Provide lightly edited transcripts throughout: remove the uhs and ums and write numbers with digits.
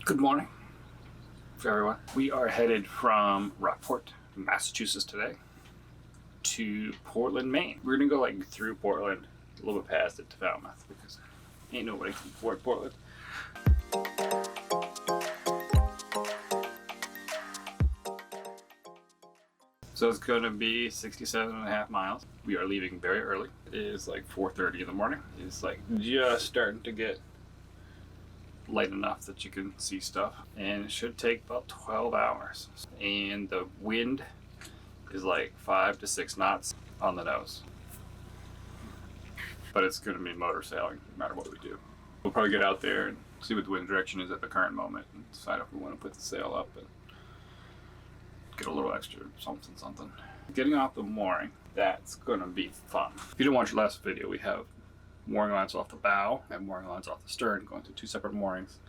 Good morning for everyone. We are headed from Rockport, Massachusetts today to Portland, Maine. We're gonna go like through Portland, a little bit past it to Falmouth because ain't nobody can afford Portland. So it's gonna be 67.5 miles. We are leaving very early. It is like 4:30 in the morning. It's like just starting to get light enough that you can see stuff, and it should take about 12 hours, and the wind is like 5 to 6 knots on the nose, but it's going to be motor sailing no matter what we do. We'll probably get out there and see what the wind direction is at the current moment and decide if we want to put the sail up and get a little extra something. Getting off the mooring, that's going to be fun. If you didn't watch the last video, we have mooring lines off the bow and mooring lines off the stern going to two separate moorings,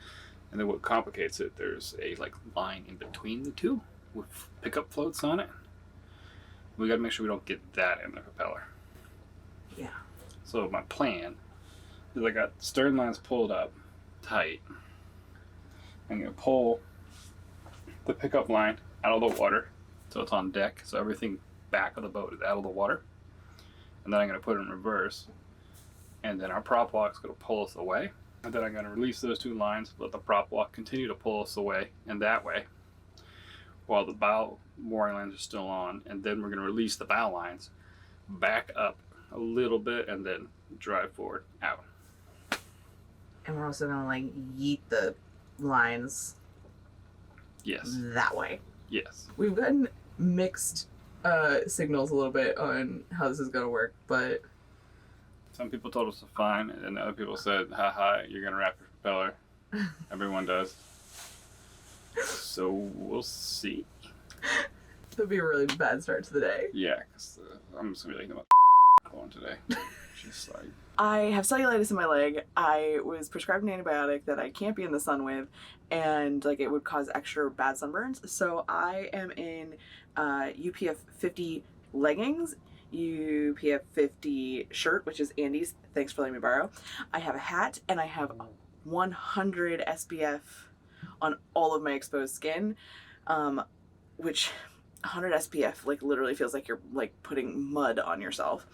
and then what complicates it, there's a like line in between the two with pickup floats on it. We got to make sure we don't get that in the propeller. Yeah. So my plan is I got stern lines pulled up tight. I'm gonna pull the pickup line out of the water so it's on deck, so everything back of the boat is out of the water, and then I'm gonna put it in reverse. And then our prop walk is going to pull us away. And then I'm going to release those two lines, let the prop walk continue to pull us away and that way, while the bow mooring lines are still on. And then we're going to release the bow lines, back up a little bit, and then drive forward out. And we're also going to like yeet the lines. Yes. That way. Yes. We've gotten mixed signals a little bit on how this is going to work, but some people told us to fine, and then other people said, haha, you're going to wrap your propeller. Everyone does. So we'll see. It'll be a really bad start to the day. Yeah, because I'm just going to be like, going today. Just like, I have cellulitis in my leg. I was prescribed an antibiotic that I can't be in the sun with, and like it would cause extra bad sunburns. So I am in UPF 50 leggings, UPF 50 shirt, which is Andy's. Thanks for letting me borrow. I have a hat, and I have 100 SPF on all of my exposed skin, which 100 SPF like literally feels like you're like putting mud on yourself.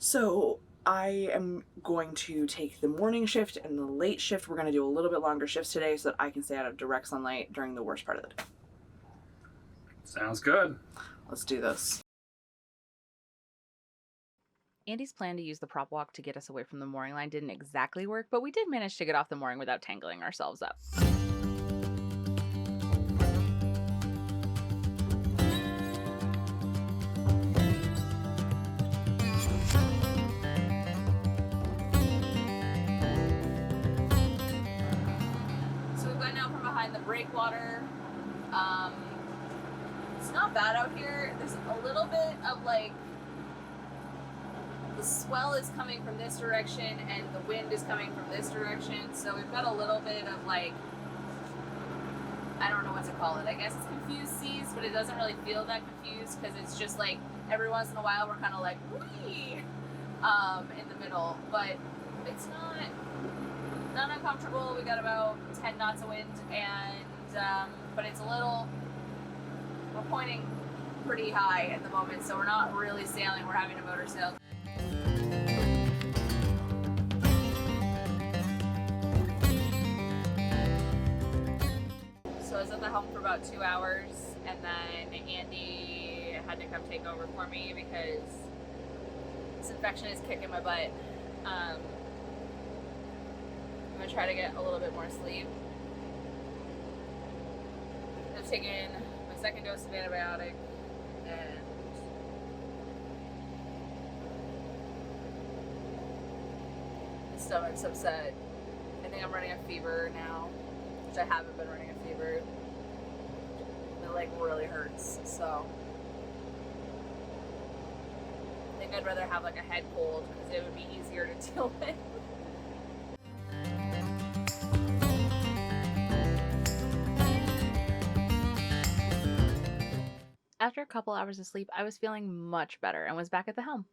So I am going to take the morning shift and the late shift. We're going to do a little bit longer shifts today so that I can stay out of direct sunlight during the worst part of the day. sounds good. Let's do this. Andy's plan to use the prop walk to get us away from the mooring line didn't exactly work, but we did manage to get off the mooring without tangling ourselves up. So we've gotten out from behind the breakwater. It's not bad out here. There's a little bit of like, the swell is coming from this direction and the wind is coming from this direction, so we've got a little bit of like, I don't know what to call it. I guess it's confused seas, but it doesn't really feel that confused because it's just like every once in a while we're kind of like whee in the middle, but it's not uncomfortable. We got about 10 knots of wind, and but it's a little, we're pointing pretty high at the moment, so we're not really sailing, we're having a motor sail. So I was at the helm for about 2 hours, and then Andy had to come take over for me because this infection is kicking my butt. I'm gonna try to get a little bit more sleep. I've taken my second dose of antibiotic, and my stomach's upset. I think I'm running a fever now, which I haven't been running a fever. It like really hurts, so I think I'd rather have like a head cold because it would be easier to deal with. After a couple hours of sleep, I was feeling much better and was back at the helm.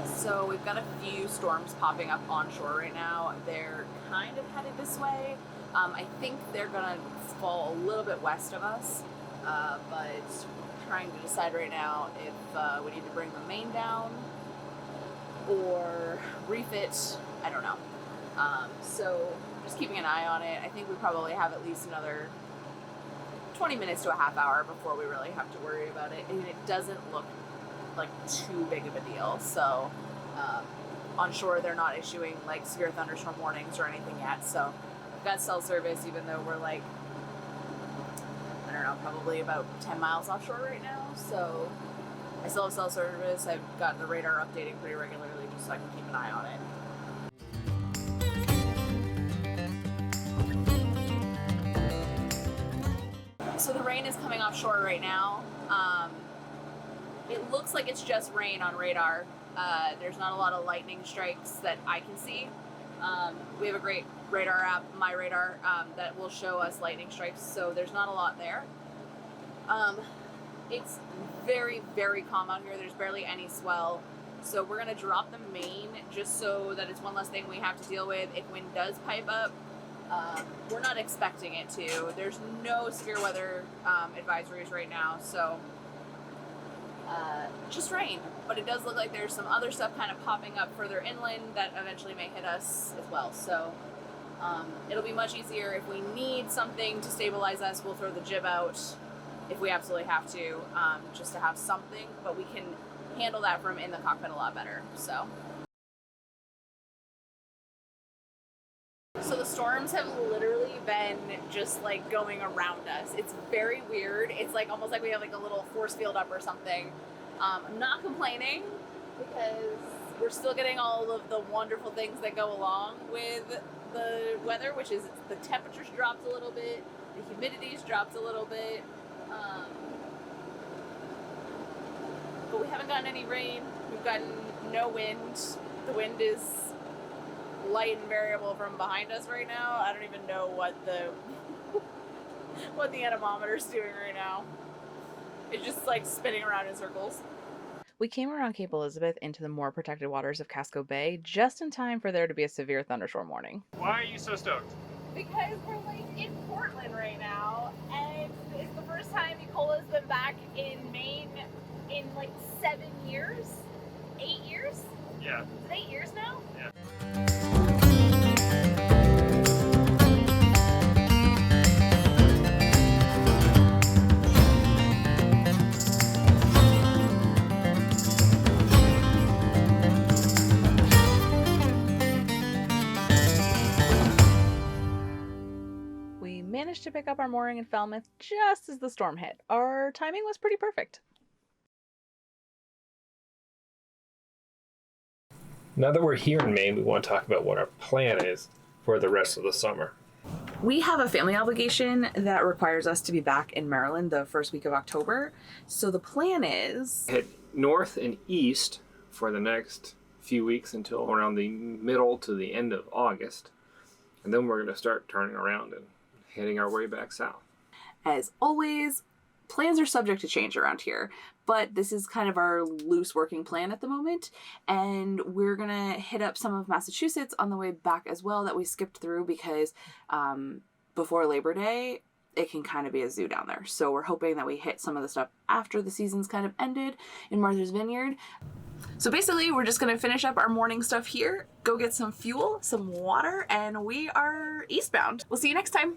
So we've got a few storms popping up onshore right now. They're kind of headed this way. I think they're gonna fall a little bit west of us, but trying to decide right now if we need to bring the main down or refit. I don't know. So just keeping an eye on it. I think we probably have at least another 20 minutes to a half hour before we really have to worry about it. And it doesn't look like too big of a deal. So on shore, they're not issuing like severe thunderstorm warnings or anything yet. So we've got cell service, even though we're like, I don't know, probably about 10 miles offshore right now. So I still have cell service. I've got the radar updating pretty regularly just so I can keep an eye on it. So the rain is coming offshore right now. It looks like it's just rain on radar. There's not a lot of lightning strikes that I can see. We have a great radar app, My Radar, that will show us lightning strikes, so there's not a lot there. It's very, very calm out here. There's barely any swell. So we're gonna drop the main just so that it's one less thing we have to deal with if wind does pipe up. We're not expecting it to. There's no severe weather advisories right now, so just rain. But it does look like there's some other stuff kind of popping up further inland that eventually may hit us as well. So it'll be much easier if we need something to stabilize us. We'll throw the jib out if we absolutely have to, just to have something. But we can handle that from in the cockpit a lot better. So the storms have literally been just like going around us. It's very weird. It's like almost like we have like a little force field up or something. I'm not complaining because we're still getting all of the wonderful things that go along with the weather, which is the temperatures dropped a little bit, the humidity's dropped a little bit, but we haven't gotten any rain. We've gotten no wind. The wind is light and variable from behind us right now. I don't even know what the what the anemometer's doing right now. It's just like spinning around in circles. We came around Cape Elizabeth into the more protected waters of Casco Bay just in time for there to be a severe thunderstorm warning. Why are you so stoked? Because we're like in Portland right now, and it's the first time Ecola's been back in Maine in like 7 years? 8 years? Yeah. Is it 8 years now? Yeah. We managed to pick up our mooring in Falmouth just as the storm hit. Our timing was pretty perfect. Now that we're here in Maine, we want to talk about what our plan is for the rest of the summer. We have a family obligation that requires us to be back in Maryland the first week of October. So the plan is Head north and east for the next few weeks until around the middle to the end of August. And then we're going to start turning around and heading our way back south. As always, plans are subject to change around here, but this is kind of our loose working plan at the moment, and we're gonna hit up some of Massachusetts on the way back as well that we skipped through because before Labor Day, it can kind of be a zoo down there. So we're hoping that we hit some of the stuff after the season's kind of ended in Martha's Vineyard. So basically, we're just gonna finish up our morning stuff here, go get some fuel, some water, and we are eastbound. We'll see you next time.